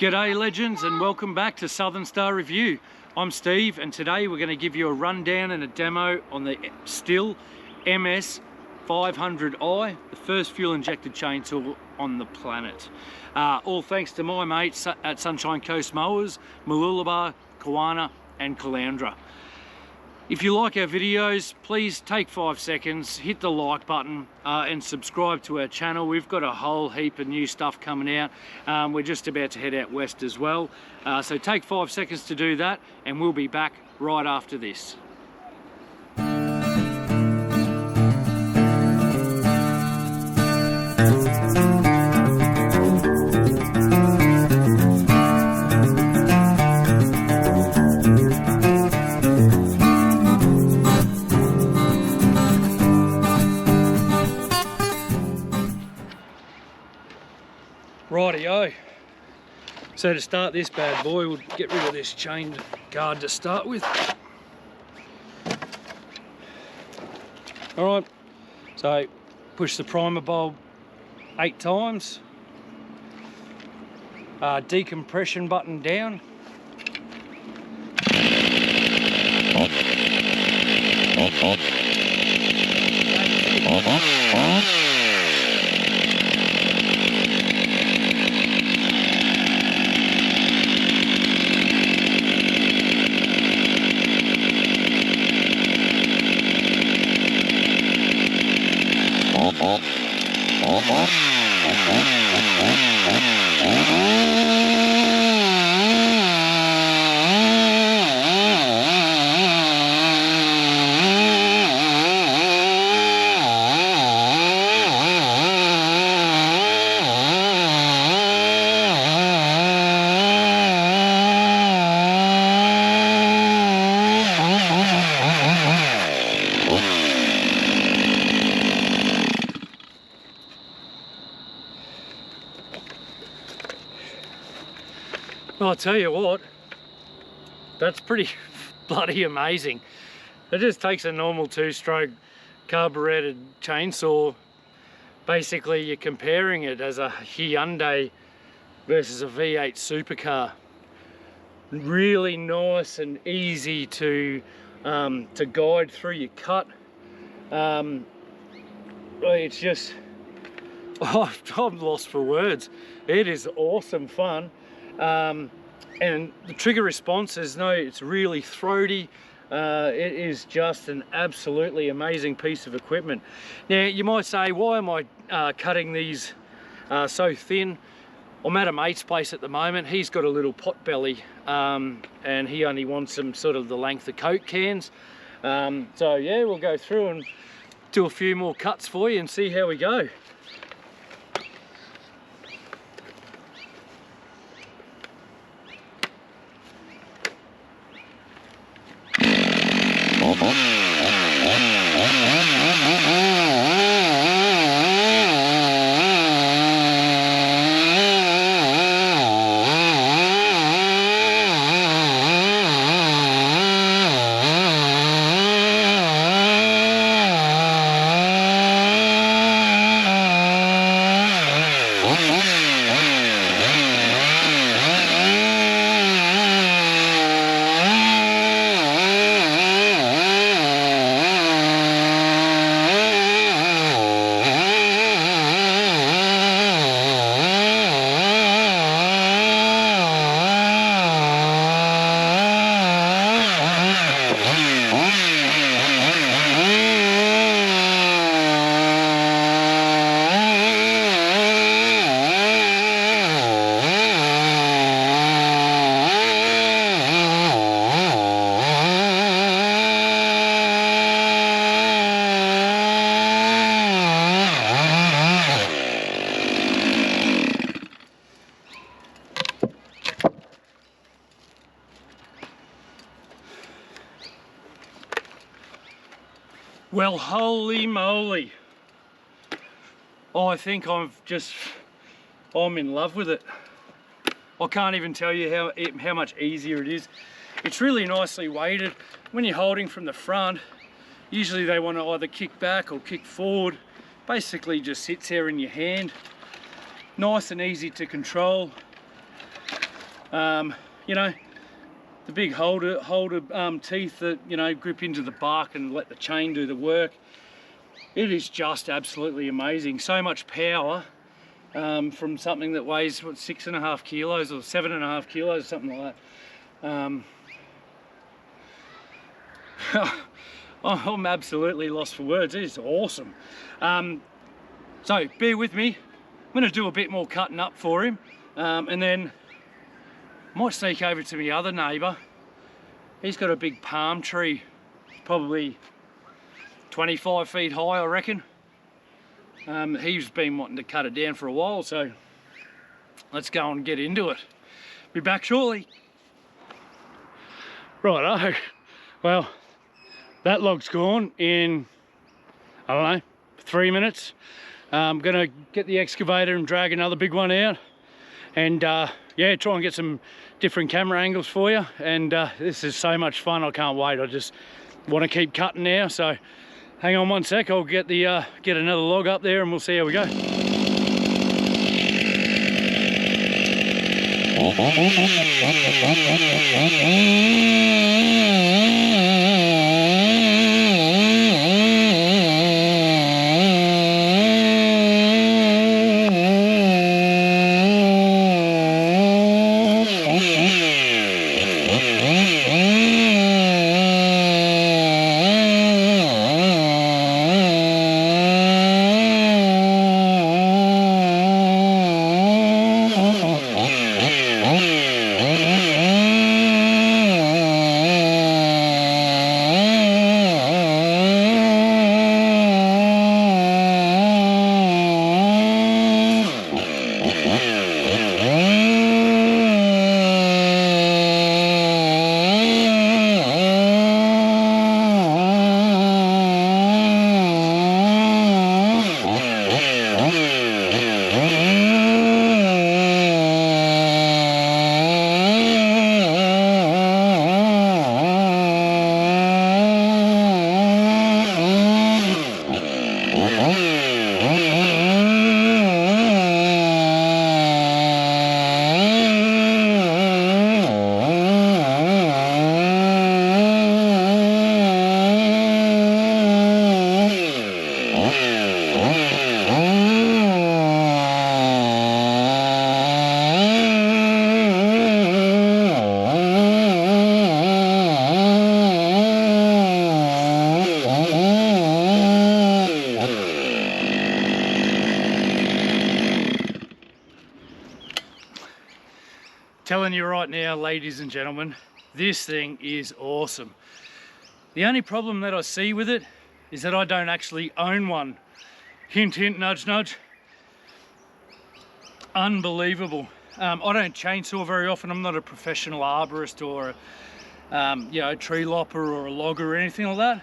G'day legends, and welcome back to Southern Star Review. I'm Steve, and today we're going to give you a rundown and a demo on the Stihl MS500i, the first fuel injected chainsaw on the planet. All thanks to my mates at Sunshine Coast Mowers, Mooloolaba, Kawana and Caloundra. If you like our videos, please take 5 seconds, hit the like button and subscribe to our channel. We've got a whole heap of new stuff coming out. We're just about to head out west as well. So take 5 seconds to do that, and we'll be back right after this. Rightio. So to start this bad boy, we'll get rid of this chain guard to start with. Alright, so push the primer bulb 8 times. Decompression button down. Well, I'll tell you what, that's pretty bloody amazing. It just takes a normal 2-stroke carbureted chainsaw. Basically, you're comparing it as a Hyundai versus a V8 supercar. Really nice and easy to guide through your cut. It's just, I'm lost for words. It is awesome fun. And the trigger response is it's really throaty. It is just an absolutely amazing piece of equipment. Now you might say, why am I cutting these so thin? I'm at a mate's place at the moment. He's got a little pot belly and he only wants some sort of the length of Coke cans. So yeah, we'll go through and do a few more cuts for you and see how we go. Well, holy moly. I think I'm in love with it. I can't even tell you how much easier it is. It's really nicely weighted. When you're holding from the front, usually they want to either kick back or kick forward. Basically just sits there in your hand. Nice and easy to control. You know, the big holder teeth that, you know, grip into the bark and let the chain do the work. It is just absolutely amazing. So much power from something that weighs, what, 6.5 kilos or 7.5 kilos, something like that. I'm absolutely lost for words. It is awesome. So bear with me. I'm going to do a bit more cutting up for him, and then might sneak over to my other neighbour. He's got a big palm tree, probably 25 feet high, I reckon. He's been wanting to cut it down for a while, so let's go and get into it. Be back shortly. Righto. Well, that log's gone in, I don't know, 3 minutes. I'm gonna get the excavator and drag another big one out, and yeah, try and get some different camera angles for you. And this is so much fun, I can't wait. I just want to keep cutting now, so hang on one sec. I'll get the get another log up there and we'll see how we go. Telling you right now, ladies and gentlemen, this thing is awesome. The only problem that I see with it is that I don't actually own one. Hint, hint, nudge, nudge. Unbelievable. I don't chainsaw very often. I'm not a professional arborist or you know, tree lopper or a logger or anything like that.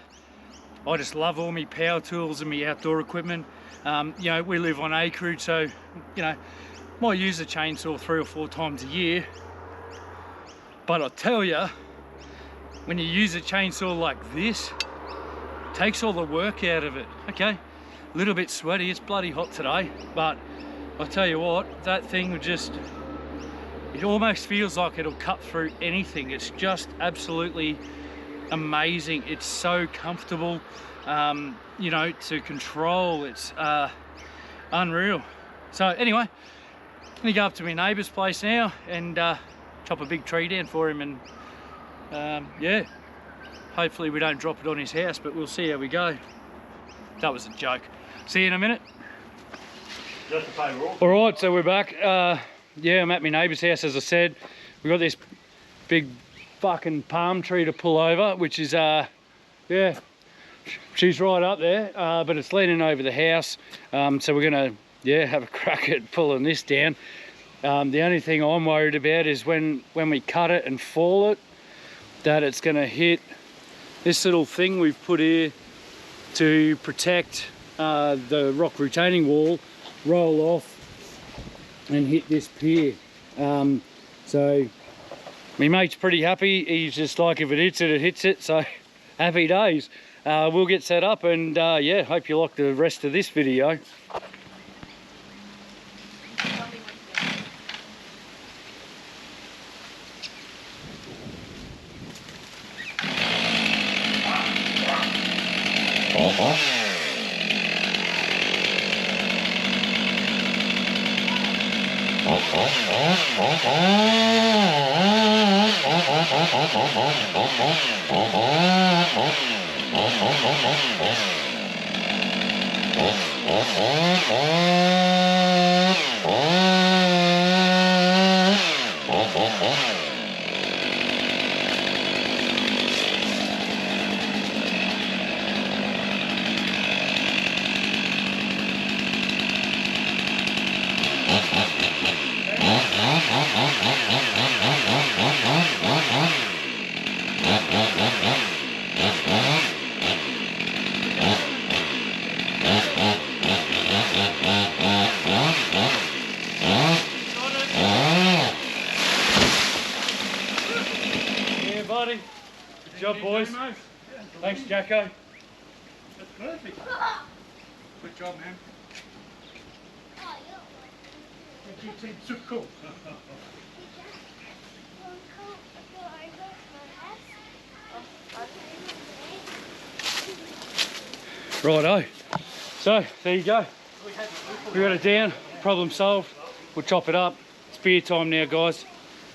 I just love all my power tools and my outdoor equipment. You know, we live on acreage, so, you know, might use a chainsaw 3 or 4 times a year. But I tell you, when you use a chainsaw like this, it takes all the work out of it. Okay, a little bit sweaty, it's bloody hot today, but I tell you what, that thing would just, it almost feels like it'll cut through anything. It's just absolutely amazing. It's so comfortable, you know, to control. It's unreal. So anyway, I'm gonna go up to my neighbour's place now and chop a big tree down for him, and yeah, hopefully we don't drop it on his house, but we'll see how we go. That was a joke. See you in a minute. All right, so we're back. Yeah, I'm at my neighbour's house, as I said. We've got this big fucking palm tree to pull over, which is, yeah, she's right up there, but it's leaning over the house. So we're gonna, yeah, have a crack at pulling this down. The only thing I'm worried about is when we cut it and fall it, that it's gonna hit this little thing we've put here to protect the rock retaining wall, roll off and hit this pier. So my mate's pretty happy. He's just like, if it hits it, it hits it. So happy days. We'll get set up, and yeah, hope you like the rest of this video. Yeah, buddy. Good job, boys. Thanks, Jacko. That's perfect. Good job, man. You seem so cool. Righto. So, there you go. We got it down. Problem solved. We'll chop it up. It's beer time now, guys.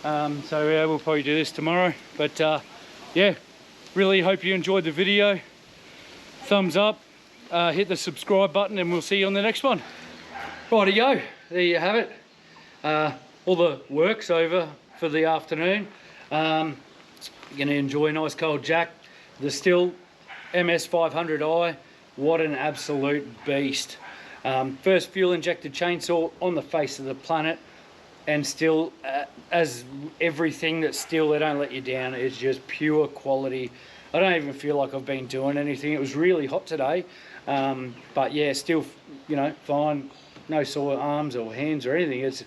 So yeah, we'll probably do this tomorrow. But yeah, really hope you enjoyed the video. Thumbs up. Hit the subscribe button and we'll see you on the next one. Righty-go. There you have it. All the work's over for the afternoon. You're going to enjoy a nice cold jack. The Stihl MS500i. What an absolute beast. First fuel injected chainsaw on the face of the planet, and Stihl, as everything that Stihl, they don't let you down. It's just pure quality. I don't even feel like I've been doing anything. It was really hot today, but yeah, still, you know, fine. No sore arms or hands or anything. It's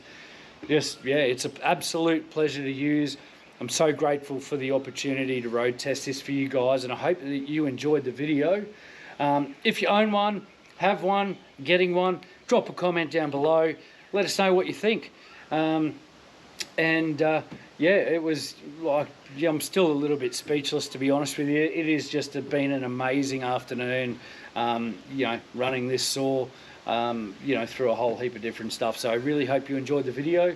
just, yeah, it's an absolute pleasure to use. I'm so grateful for the opportunity to road test this for you guys, and I hope that you enjoyed the video. If you own one, have one, getting one, drop a comment down below. Let us know what you think. Yeah, it was like, yeah, I'm still a little bit speechless, to be honest with you. It has just been an amazing afternoon, you know, running this saw, you know, through a whole heap of different stuff. So I really hope you enjoyed the video.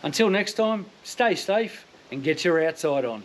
Until next time, stay safe and get your outside on.